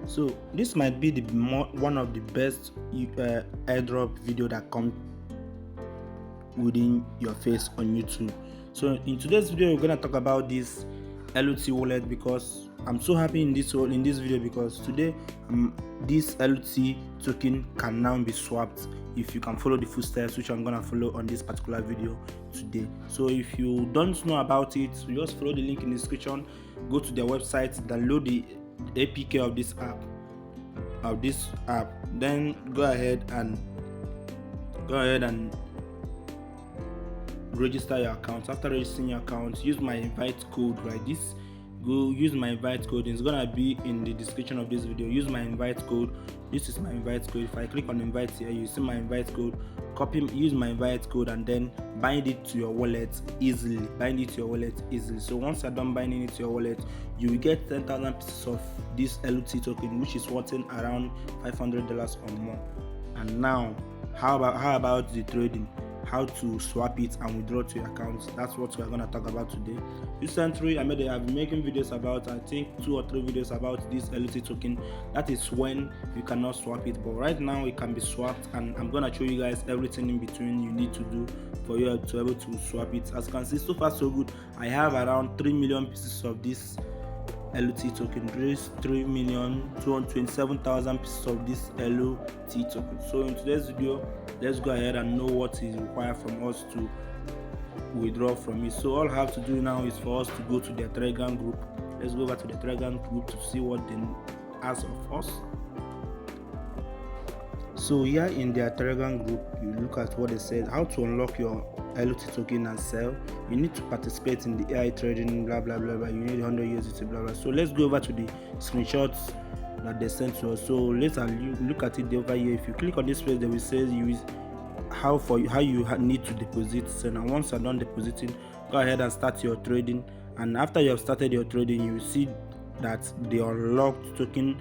So this might be one of the best airdrop video that come within your face on YouTube. So in today's video, we're gonna talk about this LOT wallet because I'm so happy in this video because today this LOT token can now be swapped if you can follow the footsteps which I'm gonna follow on this particular video today. So if you don't know about it, just follow the link in the description, go to their website, download the APK of this app, then go ahead and register your account. After registering your account, use my invite code. Use my invite code. It's gonna be in the description of this video. Use my invite code. This is my invite code. If I click on invite here, you see my invite code. Use my invite code and then bind it to your wallet easily. So once you're done binding it to your wallet, you will get 10,000 pieces of this LOT token, which is worth around $500 or more. And now, how about the trading? How to swap it and withdraw to your account? That's what we're going to talk about today. Recently, I've been making videos about, I think 2 or 3 videos about this LOT token. That is when you cannot swap it, but right now it can be swapped, and I'm going to show you guys everything in between you need to do for you to be able to swap it. As you can see, so far so good. I have around 3 million pieces of this LOT token. Raised 3,227,000 pieces of this LOT token. So in today's video, let's go ahead and know what is required from us to withdraw from it. So all I have to do now is for us to go to the Telegram group. Let's go over to the Telegram group to see what they ask of us. So here in their Telegram group, you look at what they said: how to unlock your LOT token and sell. You need to participate in the AI trading, blah blah blah blah. You need 100 USDT, blah blah. So let's go over to the screenshots that they sent to us. So let's look at it over here. If you click on this page, they will say how you need to deposit. So now once you're done depositing, go ahead and start your trading. And after you have started your trading, you will see that the unlocked token.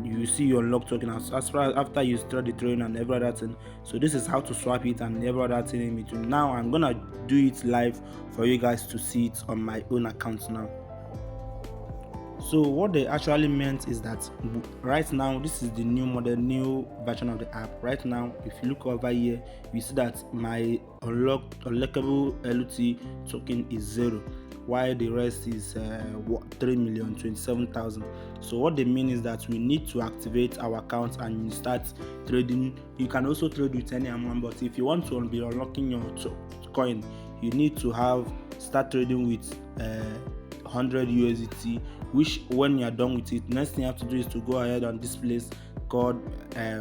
You see your unlocked token as far as after you start the trading and every other thing. So this is how to swap it and every other thing in between. Now I'm gonna do it live for you guys to see it on my own account now. So what they actually meant is that right now, this is the new version of the app. Right now, if you look over here, you see that my unlockable LOT token is 0, while the rest is 3,027,000. So what they mean is that we need to activate our account and start trading. You can also trade with any amount, but if you want to be unlocking your coin, you need to start trading with 100 USDT, which when you are done with it, next thing you have to do is to go ahead on this place called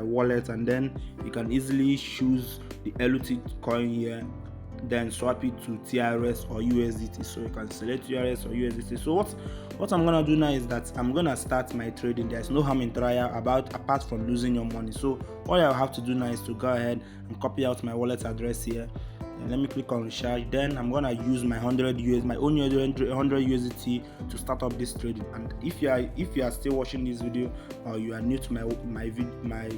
wallet, and then you can easily choose the LOT coin here, then swap it to TRS or USDT. So you can select TRS or USDT. So what I'm gonna do now is that I'm gonna start my trading. There's no harm in trial apart from losing your money. So all I have to do now is to go ahead and copy out my wallet address here. And let me click on recharge. Then I'm gonna use my own 100 USDT to start up this trading. And if you are still watching this video, or you are new to my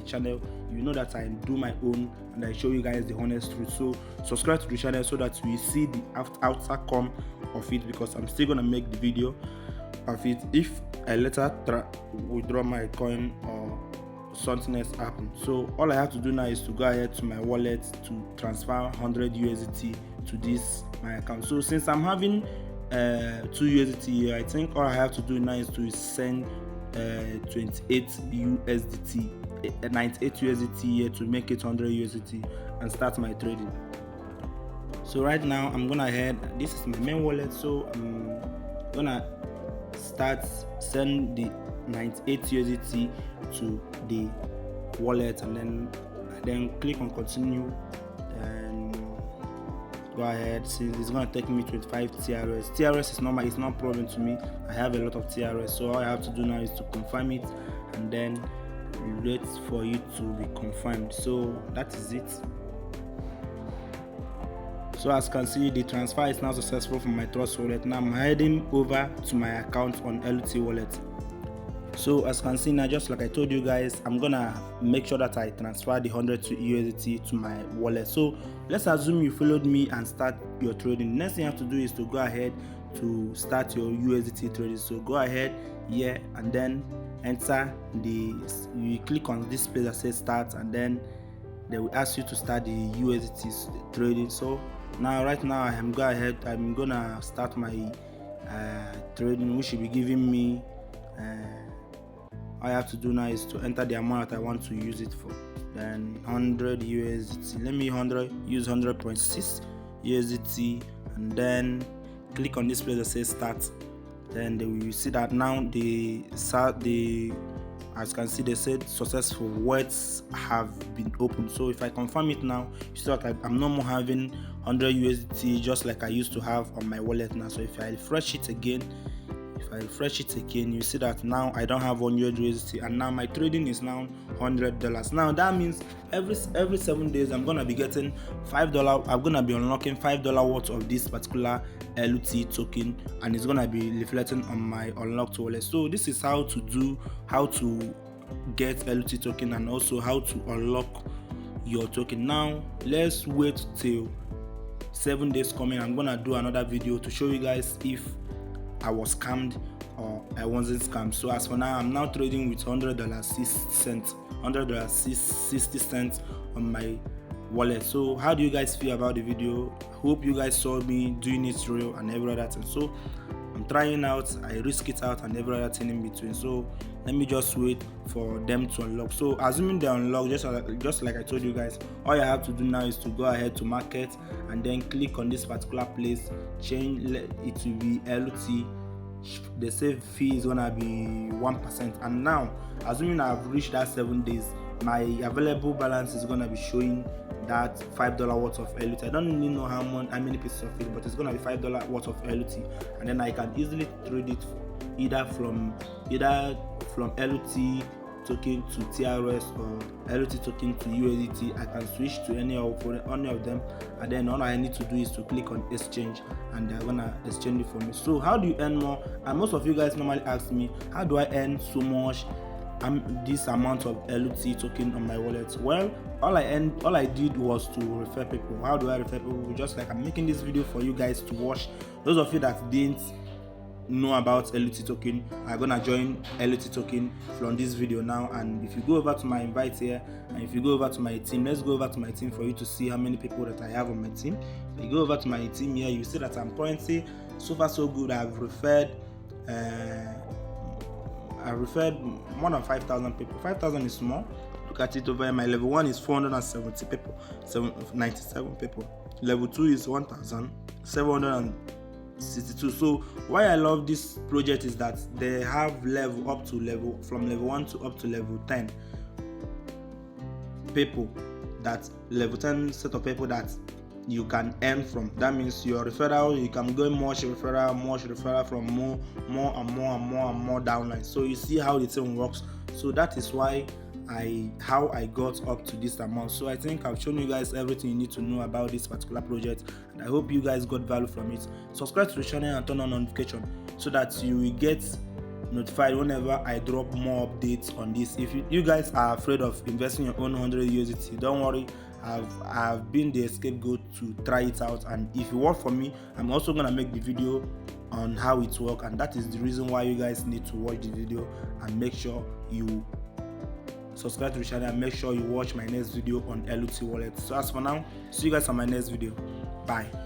channel, you know that I do my own and I show you guys the honest truth. So subscribe to the channel so that we see the outcome of it, because I'm still gonna make the video of it if I later withdraw my coin or something else happen. So all I have to do now is to go ahead to my wallet to transfer 100 USDT to this my account. So since I'm having 2 USDT here, I think all I have to do now is to send 98 USDT here to make it 100 USDT and start my trading. So right now I'm gonna this is my main wallet, so I'm gonna send the 98 USDT to the wallet, and then click on continue and go ahead. Since it's going to take me 25 TRS is normal, it's not a problem to me. I have a lot of TRS, so all I have to do now is to confirm it and then wait for it to be confirmed. So that is it. So as you can see, the transfer is now successful from my Trust wallet. Now I'm heading over to my account on LOT wallet. So as you can see now, just like I told you guys, I'm gonna make sure that I transfer the 100 USDT to my wallet. So let's assume you followed me and start your trading. Next thing you have to do is to go ahead to start your USDT trading. So go ahead here and then enter you click on this place that says start, and then they will ask you to start the USDT trading. So right now I'm gonna start my trading, which will be giving me all I have to do now is to enter the amount that I want to use it for. Then 100 USDT. Let me use 100.6 USDT, and then click on this place that says start. Then they will see that now as you can see, they said successful words have been opened. So if I confirm it now, you see that I'm no more having 100 USDT just like I used to have on my wallet now. So if I refresh it again, you see that now I don't have 100 USDT, and now my trading is now $100. Now that means every 7 days I'm gonna be getting $5. I'm gonna be unlocking $5 worth of this particular LUT token, and it's gonna be reflecting on my unlocked wallet. So this is how to get LUT token, and also how to unlock your token. Now let's wait till 7 days coming. I'm gonna do another video to show you guys if I was scammed or I wasn't scammed. So as for now, I'm now trading with $100.60 on my wallet. So how do you guys feel about the video? Hope you guys saw me doing it real and every other thing. So I'm trying out, I risk it out and every other thing in between. So let me just wait for them to unlock. So assuming they unlock, just like I told you guys, all you have to do now is to go ahead to market and then click on this particular place, change it to be LUT. The save fee is gonna be 1%. And now assuming I've reached that 7 days, my available balance is gonna be showing that $5 worth of LUT. I don't really know how many pieces of it, but it's gonna be $5 worth of LUT, and then I can easily trade it either from LUT token to TRS or LUT token to USDT. I can switch to any of them, and then all I need to do is to click on exchange, and they're gonna exchange it for me. So how do you earn more? And most of you guys normally ask me, how do I earn so much this amount of LUT token on my wallet? Well, all I did was to refer people. How do I refer people? Just like I'm making this video for you guys to watch. Those of you that didn't know about LUT token are gonna join LUT token from this video now. And if you go over to my invite here, and if you go over to my team, let's go over to my team for you to see how many people that I have on my team. If you go over to my team here, you see that I'm currently so far so good. I've referred more than 5,000 people. 5,000 is small. Look at it over here. My level 1 is 470 people, 97 people. Level 2 is 1,762. So why I love this project is that they have from level 1 to up to level 10 people. That level 10 set of people that you can earn from. That means your referral, you can go much referral from more downline. So you see how the thing works. So that is why how I got up to this amount. So I think I've shown you guys everything you need to know about this particular project, and I hope you guys got value from it. Subscribe to the channel and turn on notification so that you will get notified whenever I drop more updates on this. If you guys are afraid of investing your own 100 USDT, don't worry. I've been the scapegoat to try it out, and if you work for me, I'm also gonna make the video on how it works, and that is the reason why you guys need to watch the video and make sure you subscribe to the channel and make sure you watch my next video on LUT wallet. So as for now, see you guys on my next video. Bye.